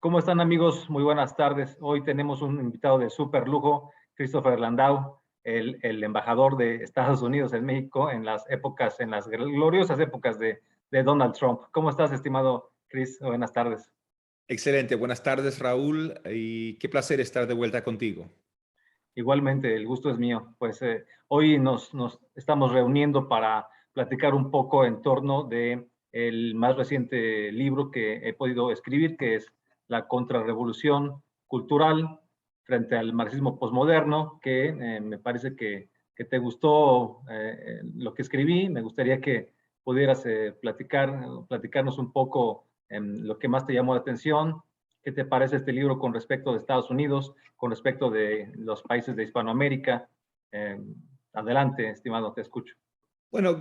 ¿Cómo están, amigos? Muy buenas tardes. Hoy tenemos un invitado de súper lujo, Christopher Landau, el embajador de Estados Unidos en México en las épocas, en las gloriosas épocas de Donald Trump. ¿Cómo estás, estimado Chris? Buenas tardes. Excelente, buenas tardes Raúl y qué placer estar de vuelta contigo. Igualmente, el gusto es mío. Pues hoy nos estamos reuniendo para platicar un poco en torno de el más reciente libro que he podido escribir, que es La Contrarrevolución Cultural frente al marxismo posmoderno, que me parece que te gustó lo que escribí. Me gustaría que pudieras platicarnos un poco lo que más te llamó la atención. ¿Qué te parece este libro con respecto de Estados Unidos, con respecto de los países de Hispanoamérica? Eh, Adelante, estimado, te escucho. Bueno,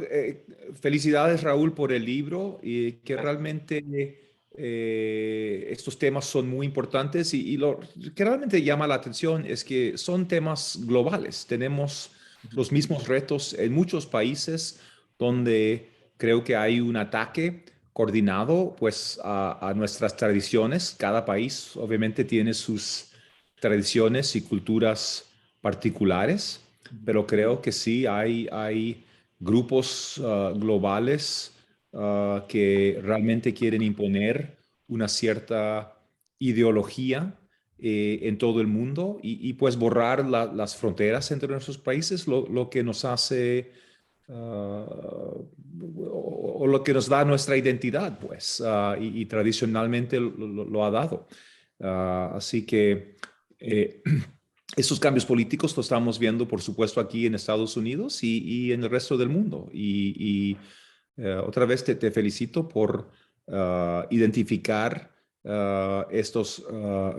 felicidades Raúl por el libro y que Gracias. realmente estos temas son muy importantes y lo que realmente llama la atención es que son temas globales. Tenemos los mismos retos en muchos países donde creo que hay un ataque coordinado pues a nuestras tradiciones. Cada país obviamente tiene sus tradiciones y culturas particulares, pero creo que sí hay grupos globales que realmente quieren imponer una cierta ideología en todo el mundo y pues borrar las fronteras entre nuestros países, lo que nos hace o lo que nos da nuestra identidad, pues, y tradicionalmente lo ha dado. Así que estos cambios políticos los estamos viendo, por supuesto, aquí en Estados Unidos y en el resto del mundo. Otra vez te felicito por identificar estos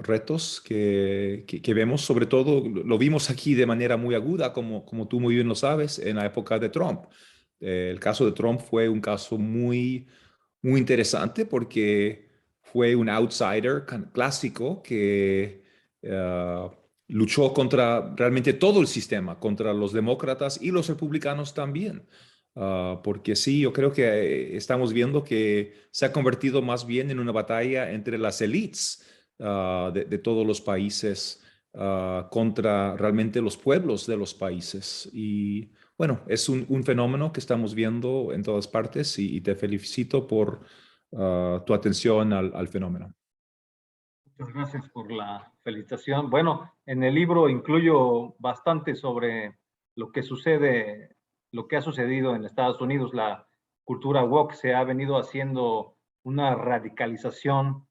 retos que vemos. Sobre todo, lo vimos aquí de manera muy aguda, como tú muy bien lo sabes, en la época de Trump. El caso de Trump fue un caso muy interesante porque fue un outsider clásico que luchó contra realmente todo el sistema, contra los demócratas y los republicanos también. Porque sí, yo creo que estamos viendo que se ha convertido más bien en una batalla entre las élites de todos los países contra realmente los pueblos de los países. Y bueno, es un fenómeno que estamos viendo en todas partes y te felicito por tu atención al fenómeno. Muchas gracias por la felicitación. Bueno, en el libro incluyo bastante sobre lo que sucede, lo que ha sucedido en Estados Unidos. La cultura woke se ha venido haciendo una radicalización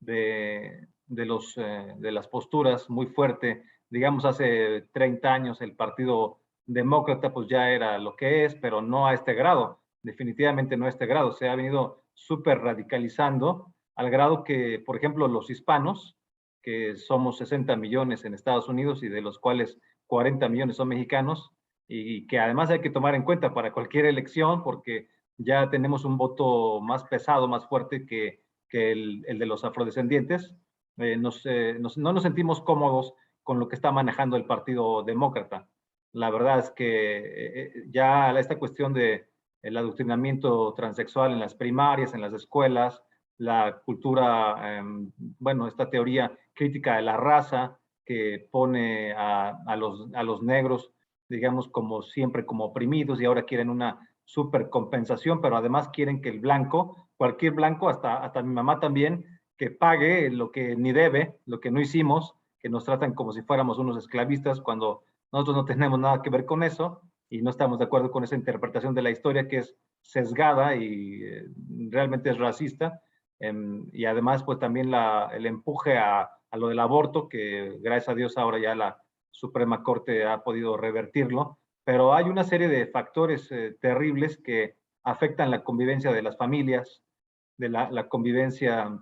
de las posturas muy fuerte. Digamos, hace 30 años el Partido Demócrata pues ya era lo que es, pero no a este grado. Definitivamente no a este grado. Se ha venido súper radicalizando al grado que, por ejemplo, los hispanos, que somos 60 millones en Estados Unidos y de los cuales 40 millones son mexicanos, y que además hay que tomar en cuenta para cualquier elección, porque ya tenemos un voto más pesado, más fuerte que el de los afrodescendientes. No nos sentimos cómodos con lo que está manejando el Partido Demócrata. La verdad es que ya esta cuestión de el adoctrinamiento transexual en las primarias, en las escuelas, la cultura, bueno, esta teoría crítica de la raza que pone a los negros, digamos, como siempre como oprimidos y ahora quieren una supercompensación, pero además quieren que el blanco, cualquier blanco, hasta mi mamá también, que pague lo que ni debe, lo que no hicimos, que nos tratan como si fuéramos unos esclavistas cuando nosotros no tenemos nada que ver con eso y no estamos de acuerdo con esa interpretación de la historia que es sesgada y realmente es racista. Y además, pues también el empuje a lo del aborto, que gracias a Dios ahora ya la Suprema Corte ha podido revertirlo, pero hay una serie de factores terribles que afectan la convivencia de las familias, de la convivencia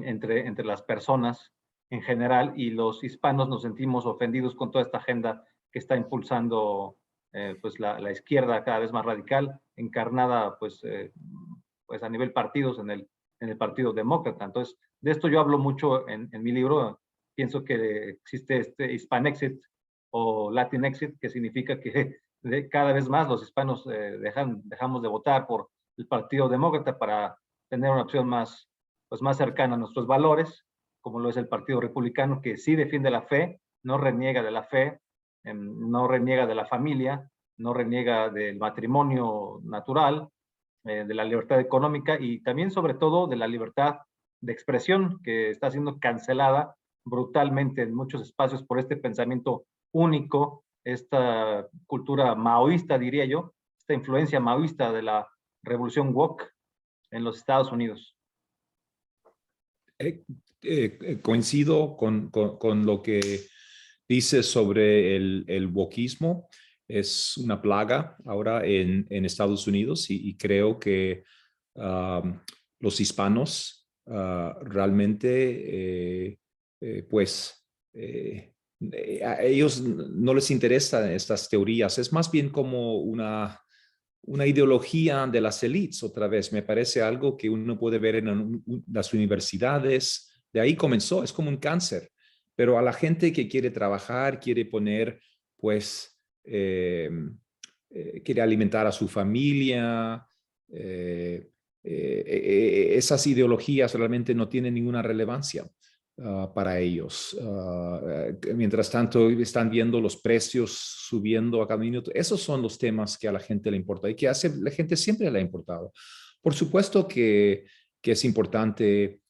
entre las personas en general, y los hispanos nos sentimos ofendidos con toda esta agenda que está impulsando pues la izquierda cada vez más radical, encarnada pues a nivel partidos en el Partido Demócrata. Entonces, de esto yo hablo mucho en mi libro. Pienso que existe este Hispanexit o Latinexit, que significa que cada vez más los hispanos dejamos de votar por el Partido Demócrata para tener una opción pues más cercana a nuestros valores, como lo es el Partido Republicano, que sí defiende la fe, no reniega de la fe, no reniega de la familia, no reniega del matrimonio natural, de la libertad económica y también sobre todo de la libertad de expresión, que está siendo cancelada brutalmente en muchos espacios por este pensamiento único, esta cultura maoísta, diría yo, esta influencia maoísta de la revolución woke en los Estados Unidos. Coincido con lo que dices sobre el wokismo. Es una plaga ahora en Estados Unidos y creo que los hispanos realmente, pues, a ellos no les interesan estas teorías. Es más bien como una ideología de las élites, otra vez. Me parece algo que uno puede ver en las universidades. De ahí comenzó, es como un cáncer. Pero a la gente que quiere trabajar, quiere poner, pues, quiere alimentar a su familia, esas ideologías realmente no tienen ninguna relevancia para ellos. Mientras tanto, están viendo los precios subiendo a cada minuto. Esos son los temas que a la gente le importa y que a la gente siempre le ha importado. Por supuesto que es importante,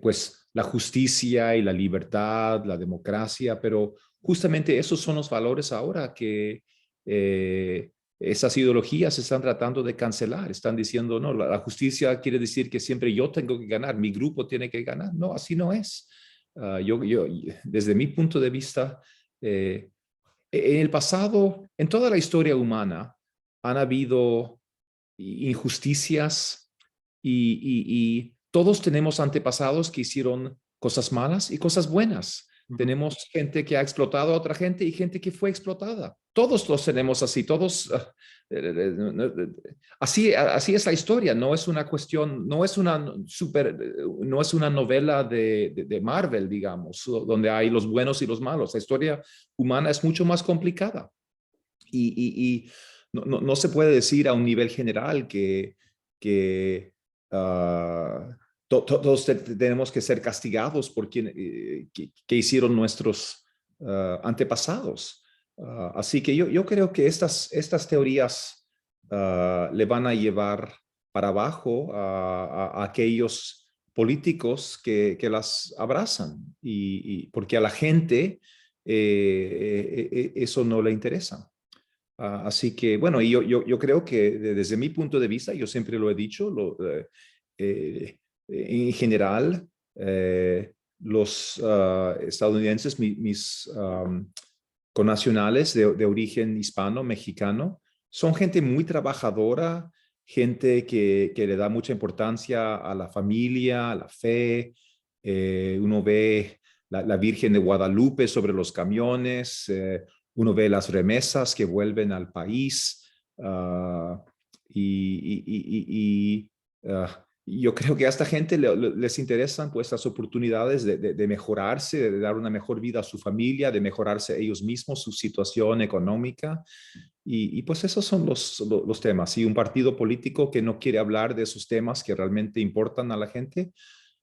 pues, la justicia y la libertad, la democracia, pero justamente esos son los valores ahora que esas ideologías se están tratando de cancelar. Están diciendo, no, la justicia quiere decir que siempre yo tengo que ganar, mi grupo tiene que ganar. No, así no es. Desde mi punto de vista, en el pasado, en toda la historia humana, han habido injusticias y todos tenemos antepasados que hicieron cosas malas y cosas buenas. Tenemos gente que ha explotado a otra gente y gente que fue explotada. Todos los tenemos así, todos. Así es la historia, no es una cuestión, no es una novela de Marvel, digamos, donde hay los buenos y los malos. La historia humana es mucho más complicada. Y no se puede decir a un nivel general que todos tenemos que ser castigados por que hicieron nuestros antepasados. Así que yo creo que estas teorías le van a llevar para abajo a aquellos políticos que las abrazan, porque a la gente eso no le interesa. Así que, bueno, y yo creo que desde mi punto de vista, yo siempre lo he dicho, en general, los estadounidenses, mis connacionales de origen hispano, mexicano, son gente muy trabajadora, gente que le da mucha importancia a la familia, a la fe. Uno ve la Virgen de Guadalupe sobre los camiones, uno ve las remesas que vuelven al país. Yo creo que a esta gente les interesan pues las oportunidades de mejorarse, de dar una mejor vida a su familia, de mejorarse ellos mismos, su situación económica. Pues esos son los temas. Y un partido político que no quiere hablar de esos temas que realmente importan a la gente,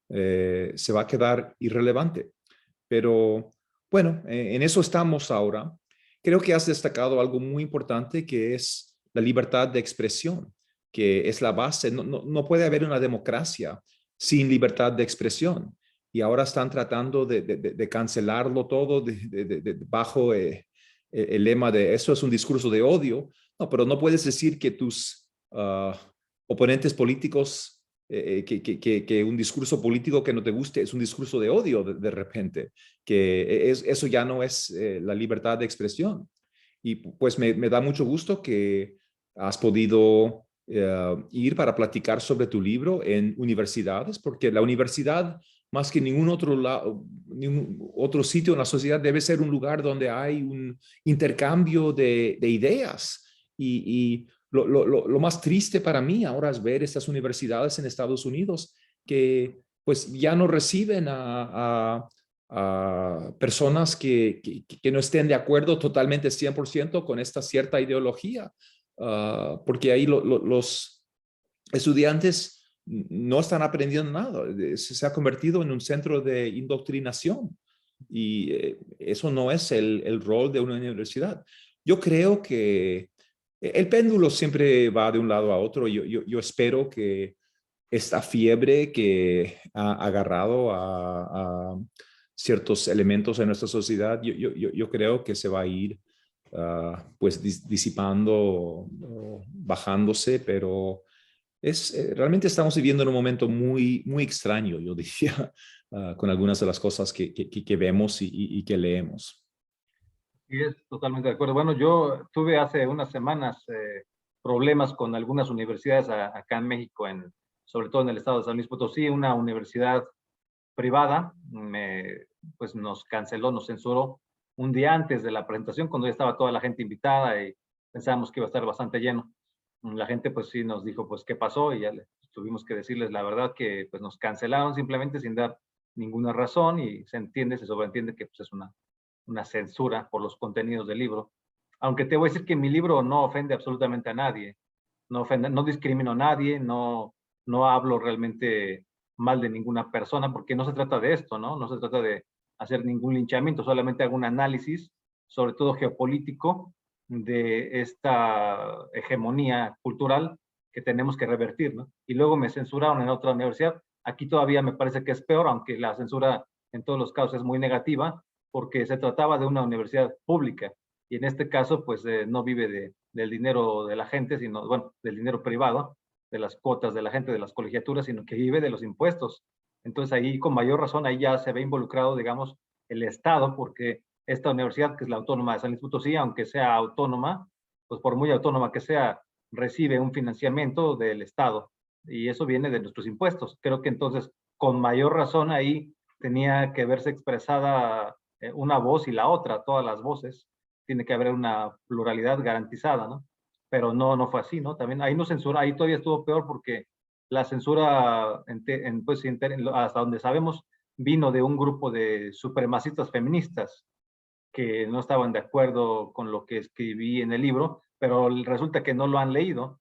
se va a quedar irrelevante. Pero bueno, en eso estamos ahora. Creo que has destacado algo muy importante que es la libertad de expresión, que es la base. No puede haber una democracia sin libertad de expresión. Y ahora están tratando de cancelarlo todo bajo el lema de eso es un discurso de odio. No, pero no puedes decir que tus oponentes políticos, que un discurso político que no te guste es un discurso de odio de repente, que eso ya no es la libertad de expresión. Y pues me da mucho gusto que has podido ir para platicar sobre tu libro en universidades, porque la universidad, más que ningún otro sitio en la sociedad, debe ser un lugar donde hay un intercambio de ideas. Lo más triste para mí ahora es ver estas universidades en Estados Unidos que pues ya no reciben a personas que no estén de acuerdo totalmente 100% con esta cierta ideología, porque ahí los estudiantes no están aprendiendo nada. Se ha convertido en un centro de indoctrinación y eso no es el rol de una universidad. Yo creo que el péndulo siempre va de un lado a otro. Yo espero que esta fiebre que ha agarrado a ciertos elementos de nuestra sociedad, yo creo que se va a ir pues disipando o bajándose, pero realmente estamos viviendo en un momento muy extraño, yo diría, con algunas de las cosas que vemos y que leemos. Y es totalmente de acuerdo. Bueno, yo tuve hace unas semanas problemas con algunas universidades acá en México, sobre todo en el estado de San Luis Potosí. Una universidad privada pues nos canceló, nos censuró un día antes de la presentación, cuando ya estaba toda la gente invitada y pensábamos que iba a estar bastante lleno. La gente pues sí nos dijo pues qué pasó y ya tuvimos que decirles la verdad que pues nos cancelaron simplemente sin dar ninguna razón y se entiende, se sobreentiende que pues es una censura por los contenidos del libro. Aunque te voy a decir que mi libro no ofende absolutamente a nadie, no discrimino a nadie, no hablo realmente mal de ninguna persona, porque no se trata de esto, ¿no? No se trata de hacer ningún linchamiento, solamente hago un análisis, sobre todo geopolítico, de esta hegemonía cultural que tenemos que revertir, ¿no? Y luego me censuraron en otra universidad. Aquí todavía me parece que es peor, aunque la censura en todos los casos es muy negativa, porque se trataba de una universidad pública y en este caso pues no vive del dinero de la gente, sino, bueno, del dinero privado, de las cuotas de la gente, de las colegiaturas, sino que vive de los impuestos. Entonces ahí con mayor razón, ahí ya se ve involucrado, digamos, el Estado, porque esta universidad, que es la Autónoma de San Luis Potosí, aunque sea autónoma, pues por muy autónoma que sea, recibe un financiamiento del Estado y eso viene de nuestros impuestos. Creo que entonces, con mayor razón, ahí tenía que verse expresada una voz y la otra, todas las voces. Tiene que haber una pluralidad garantizada, ¿no? Pero no fue así, ¿no? También ahí no censura, ahí todavía estuvo peor porque la censura, pues, hasta donde sabemos, vino de un grupo de supremacistas feministas que no estaban de acuerdo con lo que escribí en el libro, pero resulta que no lo han leído.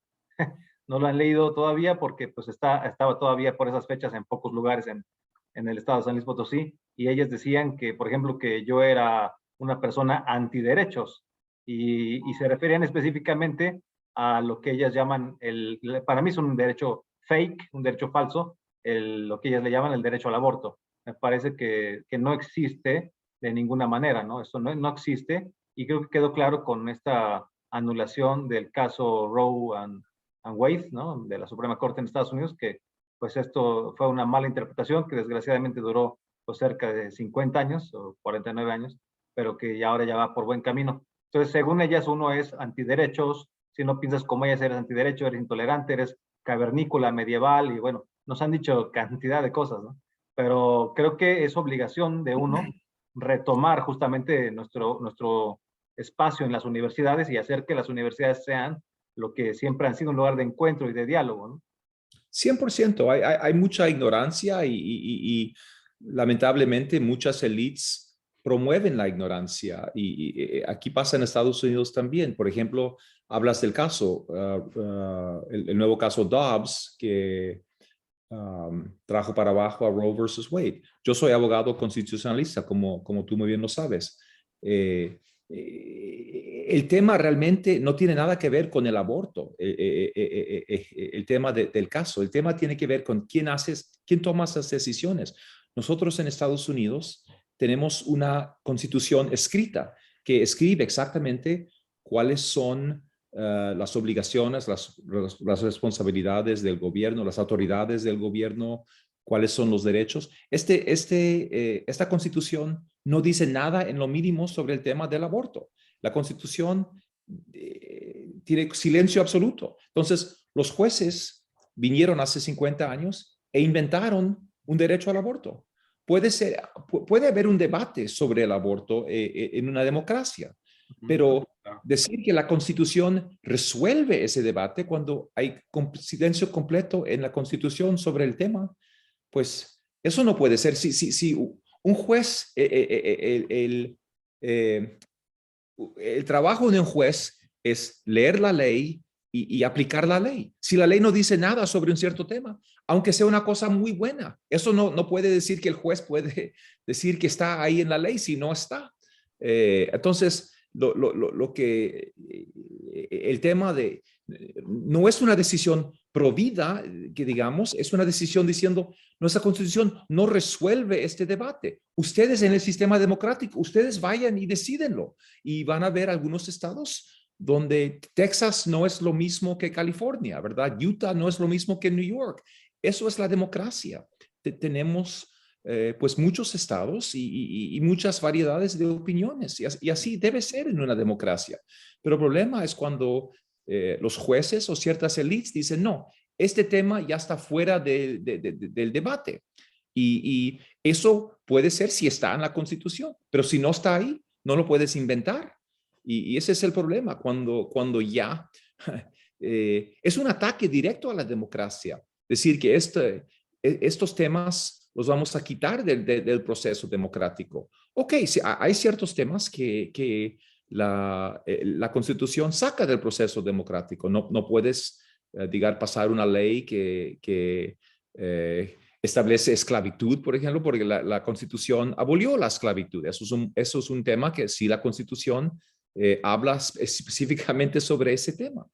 No lo han leído todavía porque pues estaba todavía por esas fechas en pocos lugares en el estado de San Luis Potosí y ellas decían que, por ejemplo, que yo era una persona antiderechos y se referían específicamente a lo que ellas llaman, para mí es un derecho fake, un derecho falso, lo que ellas le llaman el derecho al aborto. Me parece que no existe de ninguna manera, ¿no? Eso no existe y creo que quedó claro con esta anulación del caso Roe and Wade, ¿no? De la Suprema Corte en Estados Unidos, que pues esto fue una mala interpretación que desgraciadamente duró pues cerca de 50 años o 49 años, pero que ya ahora ya va por buen camino. Entonces, según ellas, uno es antiderechos, si no piensas como ellas, eres antiderecho, eres intolerante, eres cavernícola, medieval, y bueno, nos han dicho cantidad de cosas, ¿no? Pero creo que es obligación de uno retomar justamente nuestro espacio en las universidades y hacer que las universidades sean lo que siempre han sido un lugar de encuentro y de diálogo, ¿no? 100%, hay mucha ignorancia y lamentablemente muchas élites promueven la ignorancia y aquí pasa en Estados Unidos también. Por ejemplo, hablas del caso, el nuevo caso Dobbs que trajo para abajo a Roe versus Wade. Yo soy abogado constitucionalista, como tú muy bien lo sabes. El tema realmente no tiene nada que ver con el aborto, el tema del caso. El tema tiene que ver con quién toma esas decisiones. Nosotros en Estados Unidos tenemos una constitución escrita que escribe exactamente cuáles son las obligaciones, las responsabilidades del gobierno, las autoridades del gobierno, cuáles son los derechos. Esta constitución no dice nada en lo mínimo sobre el tema del aborto. La constitución tiene silencio absoluto. Entonces, los jueces vinieron hace 50 años e inventaron un derecho al aborto. Puede haber un debate sobre el aborto en una democracia, pero decir que la Constitución resuelve ese debate cuando hay silencio completo en la Constitución sobre el tema, pues eso no puede ser. Si un juez, el trabajo de un juez es leer la ley y aplicar la ley. Si la ley no dice nada sobre un cierto tema, aunque sea una cosa muy buena, eso no puede decir que el juez puede decir que está ahí en la ley si no está. Entonces, el tema de, no es una decisión pro vida, que digamos, es una decisión diciendo, nuestra constitución no resuelve este debate. Ustedes en el sistema democrático, ustedes vayan y decídenlo. Y van a ver algunos estados donde Texas no es lo mismo que California, ¿verdad? Utah no es lo mismo que New York. Eso es la democracia. Tenemos pues muchos estados y muchas variedades de opiniones y así debe ser en una democracia. Pero el problema es cuando los jueces o ciertas élites dicen, no, este tema ya está fuera del debate. Y eso puede ser si está en la Constitución, pero si no está ahí, no lo puedes inventar. Y ese es el problema, cuando ya es un ataque directo a la democracia. Decir que estos temas los vamos a quitar del proceso democrático. Ok, sí, hay ciertos temas que la Constitución saca del proceso democrático. No puedes, pasar una ley que establece esclavitud, por ejemplo, porque la Constitución abolió la esclavitud. Eso es un tema que sí la Constitución habla específicamente sobre ese tema.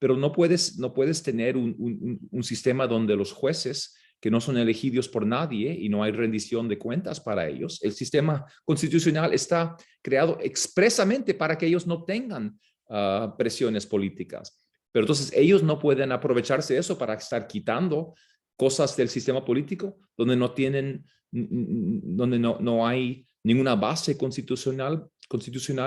Pero no puedes tener un sistema donde los jueces que no son elegidos por nadie y no hay rendición de cuentas para ellos. El sistema constitucional está creado expresamente para que ellos no tengan presiones políticas. Pero entonces ellos no pueden aprovecharse de eso para estar quitando cosas del sistema político donde no hay ninguna base constitucional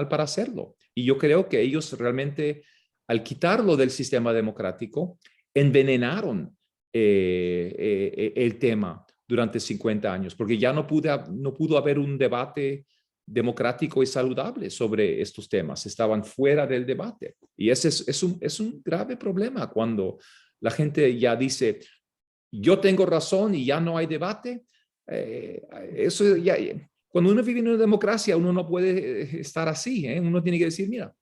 para hacerlo. Y yo creo que ellos realmente, al quitarlo del sistema democrático, envenenaron el tema durante 50 años, porque ya no pudo haber un debate democrático y saludable sobre estos temas. Estaban fuera del debate. Y ese es un grave problema cuando la gente ya dice, yo tengo razón y ya no hay debate. Eso ya, cuando uno vive en una democracia, uno no puede estar así. Uno tiene que decir, mira,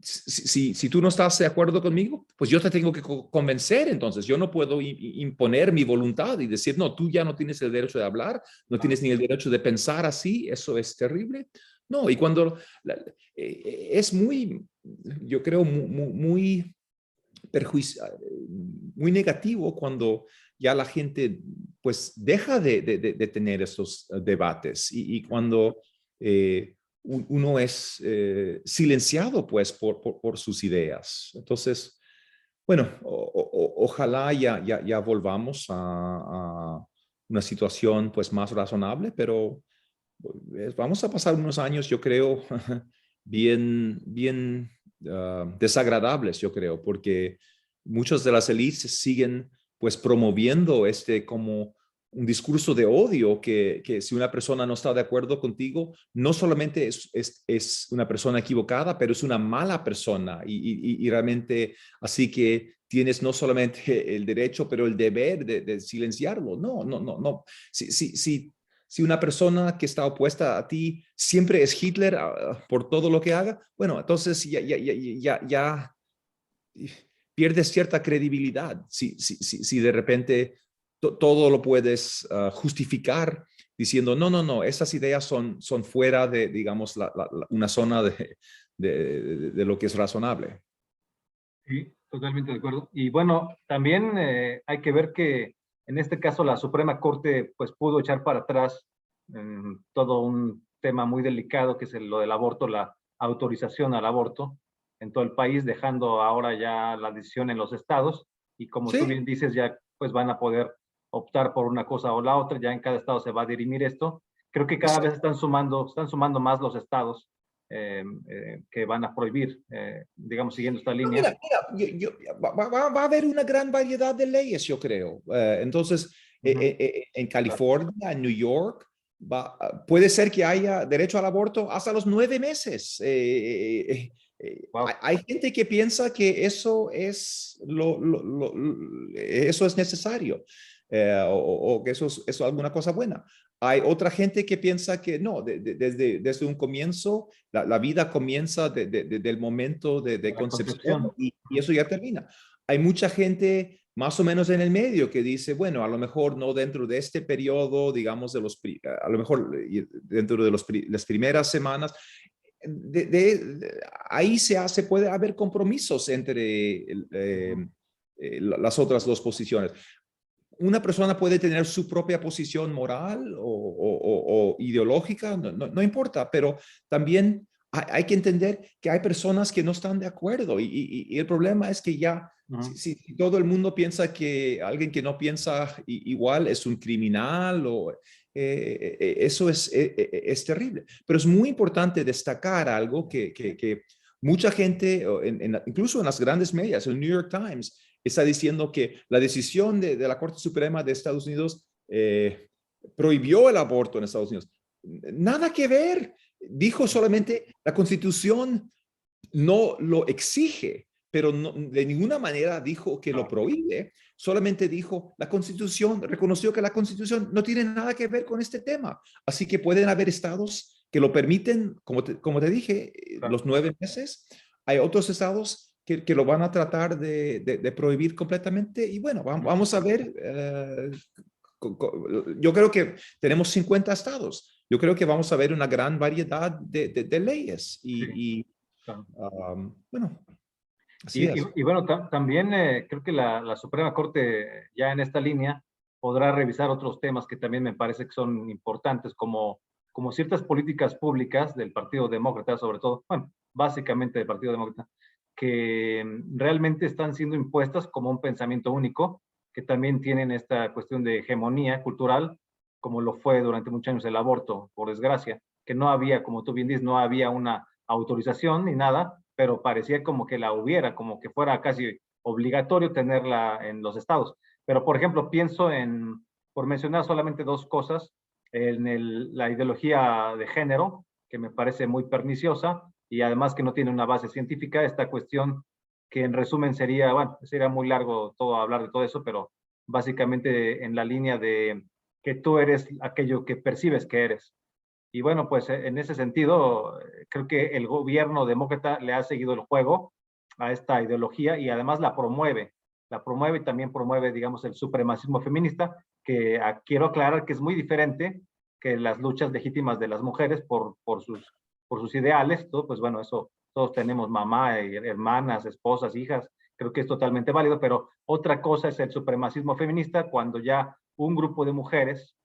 si tú no estás de acuerdo conmigo, pues yo te tengo que convencer. Entonces yo no puedo imponer mi voluntad y decir, no, tú ya no tienes el derecho de hablar, no tienes ni el derecho de pensar así. Eso es terrible. No, y cuando es muy, yo creo, muy muy negativo cuando ya la gente pues deja de tener estos debates y cuando uno es silenciado pues por sus ideas. Entonces, bueno, ojalá ya volvamos a una situación pues más razonable, pero vamos a pasar unos años, yo creo, bien desagradables, yo creo, porque muchas de las élites siguen pues promoviendo como un discurso de odio que si una persona no está de acuerdo contigo, no solamente es una persona equivocada, pero es una mala persona y realmente así que tienes no solamente el derecho, pero el deber de silenciarlo. No. Si una persona que está opuesta a ti siempre es Hitler por todo lo que haga, bueno, entonces ya pierdes cierta credibilidad. Si de repente todo lo puedes justificar diciendo, no, esas ideas son fuera de, digamos, una zona de lo que es razonable. Sí, totalmente de acuerdo. Y bueno, también hay que ver que en este caso la Suprema Corte pues pudo echar para atrás todo un tema muy delicado que es lo del aborto, la autorización al aborto en todo el país, dejando ahora ya la decisión en los estados y como tú Sí. bien dices, ya pues van a poder optar por una cosa o la otra, ya en cada estado se va a dirimir esto. Creo que cada vez están sumando más los estados que van a prohibir, digamos, siguiendo esta No, línea. va a haber una gran variedad de leyes, yo creo. Entonces, en California, en New York, puede ser que haya derecho al aborto hasta los 9 meses. Wow. Hay gente que piensa que eso es necesario. o que eso es alguna cosa buena. Hay otra gente que piensa que no, desde un comienzo, la vida comienza del momento de La concepción concepción. y eso ya termina. Hay mucha gente más o menos en el medio que dice, bueno, a lo mejor no dentro de este periodo, digamos, a lo mejor dentro de las primeras semanas, ahí se puede haber compromisos entre las otras dos posiciones. Una persona puede tener su propia posición moral o ideológica, no importa, pero también hay que entender que hay personas que no están de acuerdo y el problema es que ya, si todo el mundo piensa que alguien que no piensa igual es un criminal eso es terrible. Pero es muy importante destacar algo que mucha gente, incluso en las grandes medias, el New York Times, está diciendo que la decisión de la Corte Suprema de Estados Unidos prohibió el aborto en Estados Unidos. Nada que ver. Dijo solamente la Constitución no lo exige, pero de ninguna manera dijo que lo prohíbe. Solamente dijo la Constitución, reconoció que la Constitución no tiene nada que ver con este tema. Así que pueden haber estados que lo permiten, como te dije, los 9 meses. Hay otros estados que lo van a tratar de prohibir completamente. Y bueno, vamos a ver. Yo creo que tenemos 50 estados. Yo creo que vamos a ver una gran variedad de leyes. Sí, claro. Bueno, así es. Y bueno, también creo que la Suprema Corte ya en esta línea podrá revisar otros temas que también me parece que son importantes, como ciertas políticas públicas del Partido Demócrata, sobre todo, bueno, básicamente del Partido Demócrata, que realmente están siendo impuestas como un pensamiento único, que también tienen esta cuestión de hegemonía cultural, como lo fue durante muchos años el aborto, por desgracia, que no había, como tú bien dices, no había una autorización ni nada, pero parecía como que la hubiera, como que fuera casi obligatorio tenerla en los estados. Pero, por ejemplo, pienso por mencionar solamente dos cosas, la ideología de género, que me parece muy perniciosa y además que no tiene una base científica, esta cuestión que en resumen sería, bueno, sería muy largo todo hablar de todo eso, pero básicamente en la línea de que tú eres aquello que percibes que eres. Y bueno, pues en ese sentido, creo que el gobierno demócrata le ha seguido el juego a esta ideología y además la promueve y también promueve, digamos, el supremacismo feminista, que quiero aclarar que es muy diferente que las luchas legítimas de las mujeres por sus ideales. Todo, pues bueno, eso todos tenemos mamá, hermanas, esposas, hijas, creo que es totalmente válido, pero otra cosa es el supremacismo feminista cuando ya un grupo de mujeres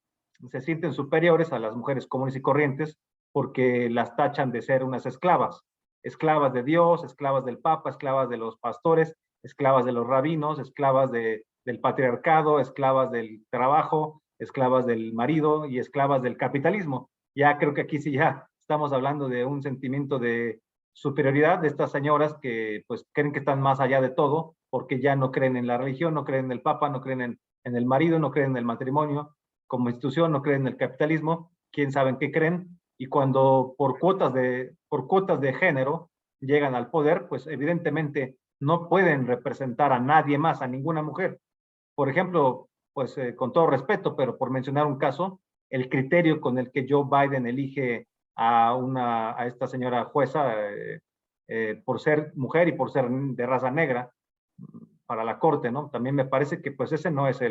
se sienten superiores a las mujeres comunes y corrientes porque las tachan de ser unas esclavas, esclavas de Dios, esclavas del Papa, esclavas de los pastores, esclavas de los rabinos, esclavas del patriarcado, esclavas del trabajo, esclavas del marido y esclavas del capitalismo. Ya creo que aquí sí ya estamos hablando de un sentimiento de superioridad de estas señoras que pues creen que están más allá de todo porque ya no creen en la religión, no creen en el Papa, no creen en el marido, no creen en el matrimonio, como institución, no creen en el capitalismo, quién sabe en qué creen, y cuando por cuotas de género llegan al poder, pues evidentemente no pueden representar a nadie más, a ninguna mujer. Por ejemplo, pues con todo respeto, pero por mencionar un caso, el criterio con el que Joe Biden elige a esta señora jueza por ser mujer y por ser de raza negra para la corte, ¿no? También me parece que pues ese no es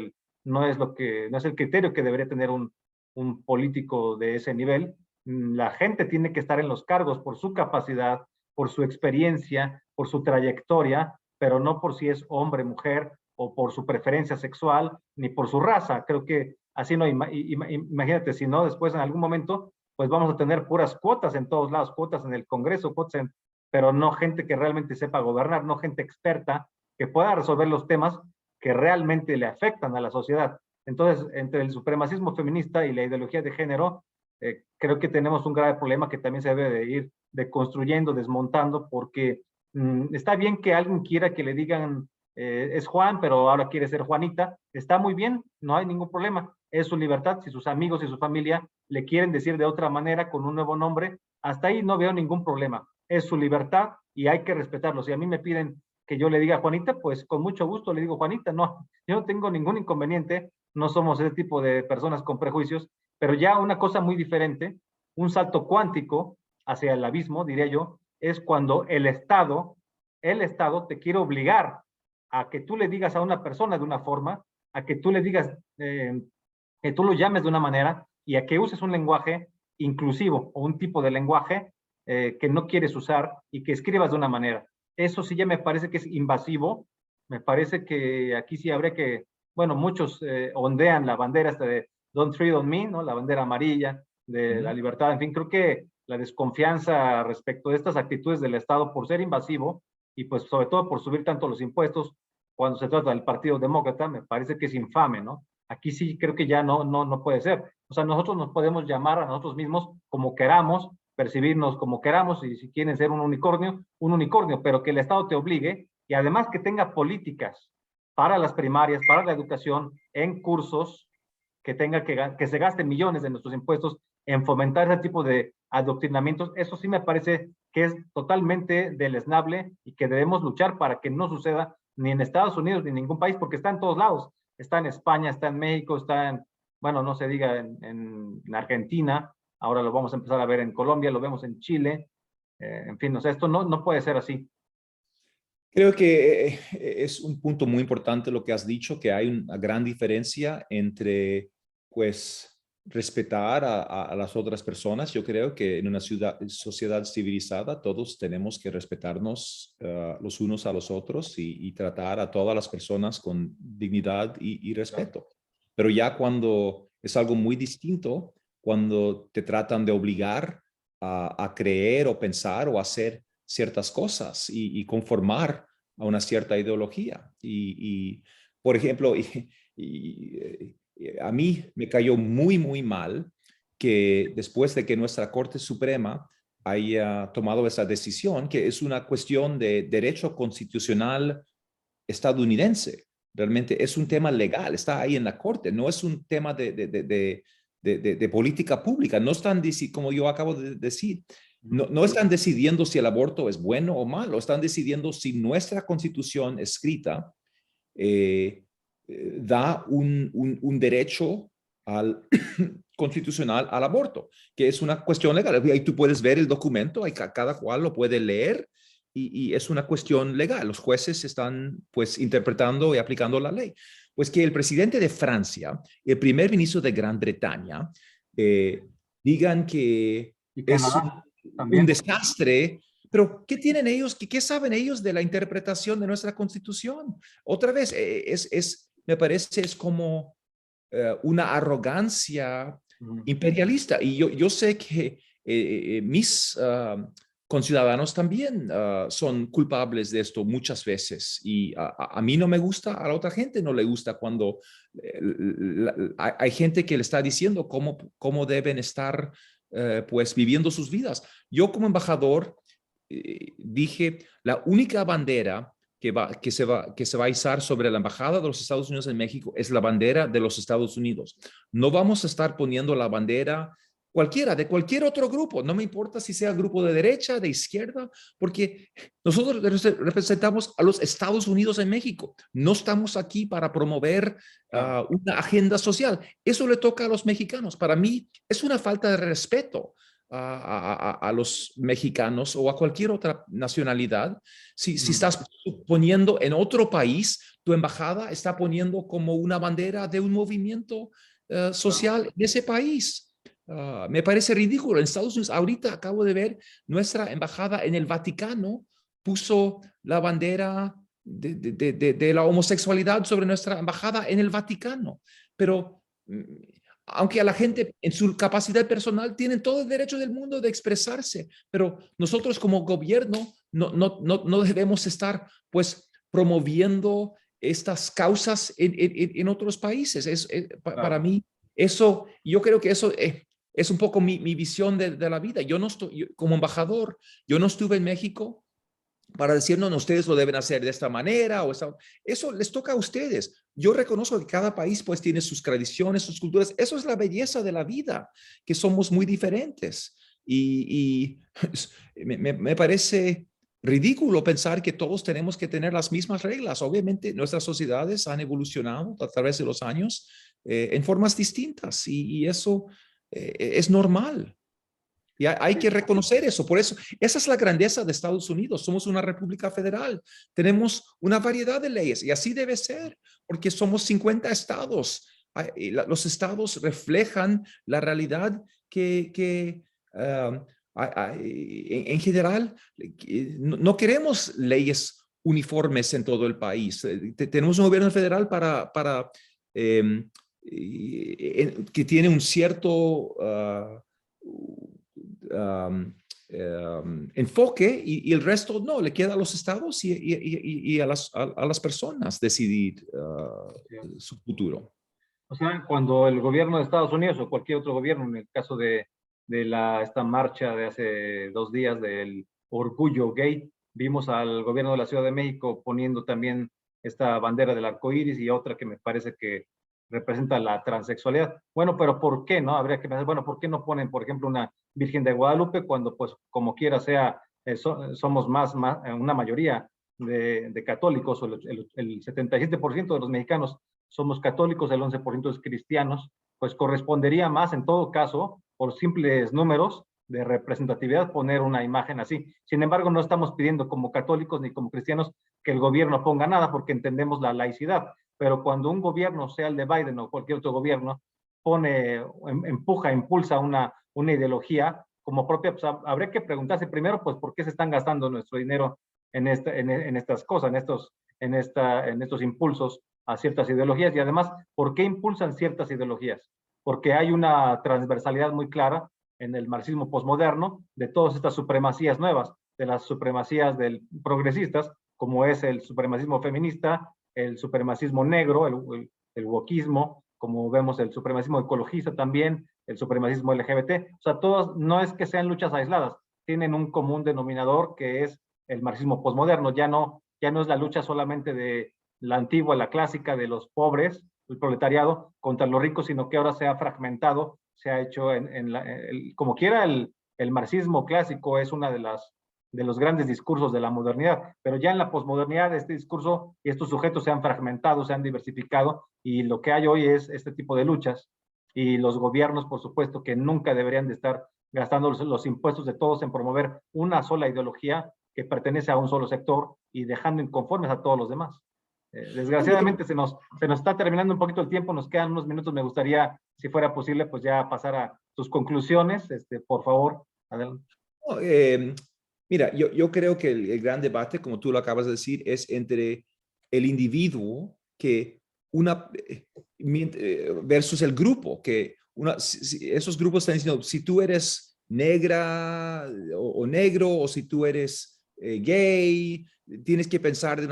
no es el criterio que debería tener un político de ese nivel. La gente tiene que estar en los cargos por su capacidad, por su experiencia, por su trayectoria, pero no por si es hombre, mujer o por su preferencia sexual, ni por su raza. Creo que así no, imagínate, si no, después en algún momento, pues vamos a tener puras cuotas en todos lados, cuotas en el Congreso, pero no gente que realmente sepa gobernar, no gente experta que pueda resolver los temas que realmente le afectan a la sociedad. Entonces, entre el supremacismo feminista y la ideología de género, creo que tenemos un grave problema que también se debe de ir deconstruyendo, desmontando, porque está bien que alguien quiera que le digan es Juan, pero ahora quiere ser Juanita, está muy bien, no hay ningún problema, es su libertad, si sus amigos y su familia le quieren decir de otra manera, con un nuevo nombre, hasta ahí no veo ningún problema, es su libertad y hay que respetarlo. Si a mí me piden que yo le diga a Juanita, pues con mucho gusto le digo, Juanita, no, yo no tengo ningún inconveniente, no somos ese tipo de personas con prejuicios, pero ya una cosa muy diferente, un salto cuántico hacia el abismo, diría yo, es cuando el Estado te quiere obligar a que tú le digas a una persona de una forma, a que tú le digas, que tú lo llames de una manera y a que uses un lenguaje inclusivo o un tipo de lenguaje que no quieres usar y que escribas de una manera. Eso sí ya me parece que es invasivo, me parece que aquí sí habría que, bueno, muchos ondean la bandera esta de Don't Tread on Me, ¿no? La bandera amarilla de la libertad, en fin, creo que la desconfianza respecto de estas actitudes del Estado por ser invasivo y pues sobre todo por subir tanto los impuestos cuando se trata del Partido Demócrata, me parece que es infame, ¿no? Aquí sí creo que ya no puede ser. O sea, nosotros nos podemos llamar a nosotros mismos como queramos, percibirnos como queramos, y si quieren ser un unicornio, pero que el Estado te obligue y además que tenga políticas para las primarias, para la educación, en cursos, que se gasten millones de nuestros impuestos en fomentar ese tipo de adoctrinamientos, eso sí me parece que es totalmente deleznable y que debemos luchar para que no suceda ni en Estados Unidos ni en ningún país, porque está en todos lados. Está en España, está en México, está en, bueno, no se diga en Argentina, ahora lo vamos a empezar a ver en Colombia, lo vemos en Chile, en fin, o sea, esto no puede ser así. Creo que es un punto muy importante lo que has dicho, que hay una gran diferencia entre, pues, respetar a las otras personas. Yo creo que en una sociedad civilizada todos tenemos que respetarnos los unos a los otros y tratar a todas las personas con dignidad y respeto. Pero ya cuando es algo muy distinto, cuando te tratan de obligar a creer o pensar o hacer ciertas cosas y conformar a una cierta ideología. Por ejemplo, a mí me cayó muy mal que después de que nuestra Corte Suprema haya tomado esa decisión, que es una cuestión de derecho constitucional estadounidense, realmente es un tema legal, está ahí en la Corte, no es un tema de política pública, no están, como yo acabo de decir, no están decidiendo si el aborto es bueno o malo, están decidiendo si nuestra constitución escrita da un derecho constitucional al aborto, que es una cuestión legal. Ahí tú puedes ver el documento, cada cual lo puede leer y es una cuestión legal. Los jueces están pues interpretando y aplicando la ley. Pues que el presidente de Francia, el primer ministro de Gran Bretaña, digan que Y es Canadá un también. desastre, pero ¿qué tienen ellos? ¿Qué saben ellos de la interpretación de nuestra Constitución? Otra vez, me parece, es como una arrogancia imperialista. Y yo sé que mis conciudadanos también son culpables de esto muchas veces. Y a mí no me gusta, a la otra gente no le gusta cuando hay gente que le está diciendo cómo deben estar pues viviendo sus vidas. Yo como embajador dije, la única bandera que se va a izar sobre la Embajada de los Estados Unidos en México es la bandera de los Estados Unidos. No vamos a estar poniendo la bandera cualquiera, de cualquier otro grupo, no me importa si sea grupo de derecha, de izquierda, porque nosotros representamos a los Estados Unidos en México. No estamos aquí para promover una agenda social. Eso le toca a los mexicanos. Para mí es una falta de respeto a los mexicanos o a cualquier otra nacionalidad. Si estás poniendo en otro país, tu embajada está poniendo como una bandera de un movimiento social en ese país. Me parece ridículo. En Estados Unidos, ahorita acabo de ver, nuestra embajada en el Vaticano puso la bandera de la homosexualidad sobre nuestra embajada en el Vaticano. Pero aunque a la gente en su capacidad personal tienen todo el derecho del mundo de expresarse, pero nosotros como gobierno no debemos estar pues promoviendo estas causas en otros países. Para mí, eso, yo creo que eso es un poco mi visión de la vida. Yo no estoy, como embajador, yo no estuve en México para decirnos, no, ustedes lo deben hacer de esta manera. Eso les toca a ustedes. Yo reconozco que cada país pues tiene sus tradiciones, sus culturas. Eso es la belleza de la vida, que somos muy diferentes. Y me parece ridículo pensar que todos tenemos que tener las mismas reglas. Obviamente nuestras sociedades han evolucionado a través de los años en formas distintas y eso es normal. Y hay que reconocer eso. Por eso, esa es la grandeza de Estados Unidos. Somos una república federal. Tenemos una variedad de leyes y así debe ser, porque somos 50 estados. Los estados reflejan la realidad que en general, no queremos leyes uniformes en todo el país. Tenemos un gobierno federal eh, que tiene un cierto enfoque y el resto no, le queda a los estados y a las personas decidir su futuro. O sea, cuando el gobierno de Estados Unidos o cualquier otro gobierno, en el caso de esta marcha de hace 2 días del Orgullo Gay, vimos al gobierno de la Ciudad de México poniendo también esta bandera del arco iris y otra que me parece que representa la transexualidad. Bueno, pero ¿por qué no? Habría que pensar, bueno, ¿por qué no ponen, por ejemplo, una Virgen de Guadalupe cuando, pues, como quiera sea, somos una mayoría de católicos, o el 77% de los mexicanos somos católicos, el 11% es cristianos, pues correspondería más en todo caso, por simples números de representatividad, poner una imagen así. Sin embargo, no estamos pidiendo como católicos ni como cristianos que el gobierno ponga nada porque entendemos la laicidad, pero cuando un gobierno, sea el de Biden o cualquier otro gobierno, empuja, impulsa una ideología como propia, pues habría que preguntarse primero, pues, ¿por qué se están gastando nuestro dinero en estas cosas, en estos impulsos a ciertas ideologías? Y además, ¿por qué impulsan ciertas ideologías? Porque hay una transversalidad muy clara en el marxismo posmoderno de todas estas supremacías nuevas, de las supremacías progresistas, como es el supremacismo feminista, el supremacismo negro, el wokismo, como vemos el supremacismo ecologista también, el supremacismo LGBT. O sea, todos no es que sean luchas aisladas, tienen un común denominador que es el marxismo posmoderno. Ya no es la lucha solamente de la antigua, la clásica de los pobres, el proletariado, contra los ricos, sino que ahora se ha fragmentado, se ha hecho como quiera el marxismo clásico es una de los grandes discursos de la modernidad, pero ya en la posmodernidad este discurso y estos sujetos se han fragmentado, se han diversificado y lo que hay hoy es este tipo de luchas y los gobiernos, por supuesto, que nunca deberían de estar gastando los impuestos de todos en promover una sola ideología que pertenece a un solo sector y dejando inconformes a todos los demás. Desgraciadamente se nos está terminando un poquito el tiempo, nos quedan unos minutos, me gustaría, si fuera posible, pues ya pasar a tus conclusiones, por favor, adelante. No, mira, yo creo que el gran debate, como tú lo acabas de decir, es entre el individuo que versus el grupo, que esos grupos están diciendo, si tú eres negra o negro, o si tú eres gay, tienes que pensar de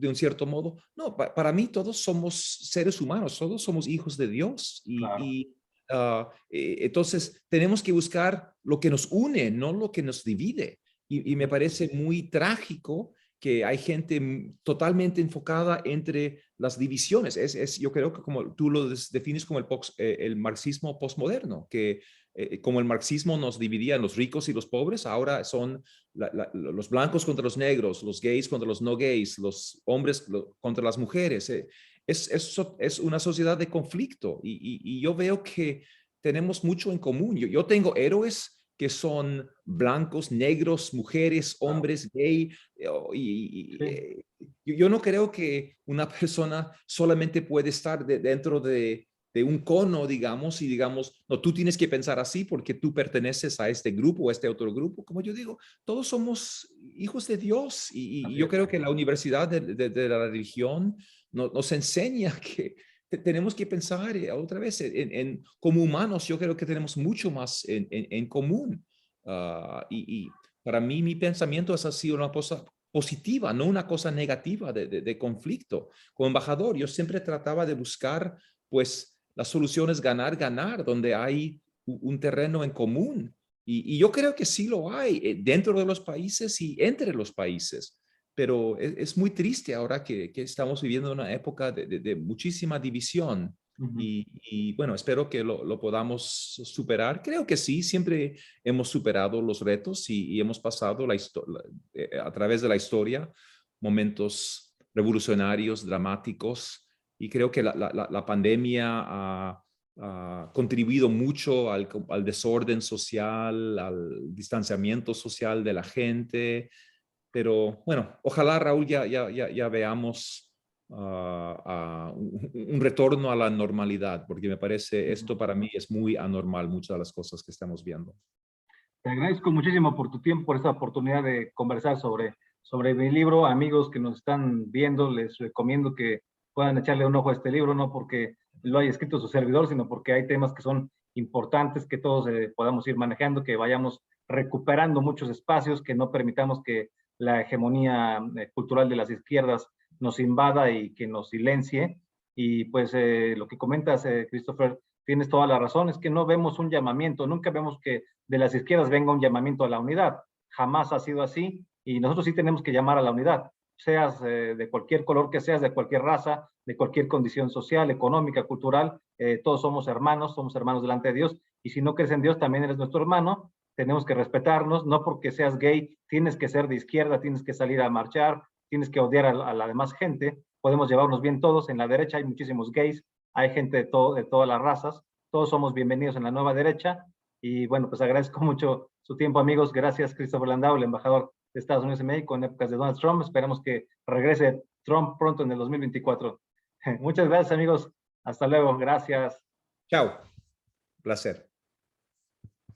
un cierto modo. No, para mí todos somos seres humanos, todos somos hijos de Dios Claro. entonces tenemos que buscar lo que nos une, no lo que nos divide. Y me parece muy trágico que hay gente totalmente enfocada entre las divisiones. Yo creo que como tú lo defines como el marxismo postmoderno, que como el marxismo nos dividía en los ricos y los pobres, ahora son los blancos contra los negros, los gays contra los no gays, los hombres contra las mujeres. Es una sociedad de conflicto y yo veo que tenemos mucho en común. Yo tengo héroes que son blancos, negros, mujeres, hombres, gay. Yo no creo que una persona solamente puede estar dentro de un cono, digamos, y digamos, no, tú tienes que pensar así porque tú perteneces a este grupo o a este otro grupo. Como yo digo, todos somos hijos de Dios y yo creo que la universidad de la religión nos enseña que tenemos que pensar otra vez como humanos. Yo creo que tenemos mucho más en común. Y para mí mi pensamiento es así una cosa positiva, no una cosa negativa de conflicto. Como embajador, yo siempre trataba de buscar, pues, las soluciones ganar, ganar, donde hay un terreno en común. Y yo creo que sí lo hay dentro de los países y entre los países. Pero es muy triste ahora que estamos viviendo una época de muchísima división Ujú. Y bueno, espero que lo podamos superar. Creo que sí, siempre hemos superado los retos y hemos pasado a través de la historia momentos revolucionarios, dramáticos, y creo que la pandemia ha contribuido mucho al desorden social, al distanciamiento social de la gente, pero bueno, ojalá, Raúl, ya veamos un retorno a la normalidad, porque me parece Ujú. esto para mí es muy anormal, muchas de las cosas que estamos viendo. Te agradezco muchísimo por tu tiempo, por esta oportunidad de conversar sobre mi libro. Amigos que nos están viendo, les recomiendo que puedan echarle un ojo a este libro, no porque lo haya escrito su servidor, sino porque hay temas que son importantes que todos podamos ir manejando, que vayamos recuperando muchos espacios, que no permitamos que la hegemonía cultural de las izquierdas nos invada y que nos silencie. Y pues lo que comentas, Christopher, tienes toda la razón, es que no vemos un llamamiento, nunca vemos que de las izquierdas venga un llamamiento a la unidad. Jamás ha sido así y nosotros sí tenemos que llamar a la unidad, seas de cualquier color que seas, de cualquier raza, de cualquier condición social, económica, cultural, todos somos hermanos delante de Dios y si no crees en Dios también eres nuestro hermano, tenemos que respetarnos, no porque seas gay tienes que ser de izquierda, tienes que salir a marchar, tienes que odiar a la demás gente, podemos llevarnos bien todos, en la derecha hay muchísimos gays, hay gente de todas las razas, todos somos bienvenidos en la nueva derecha y bueno, pues agradezco mucho su tiempo, amigos. Gracias, Christopher Landau, el embajador de Estados Unidos en México en épocas de Donald Trump. Esperamos que regrese Trump pronto en el 2024. Muchas gracias, amigos. Hasta luego. Gracias. Chao, placer.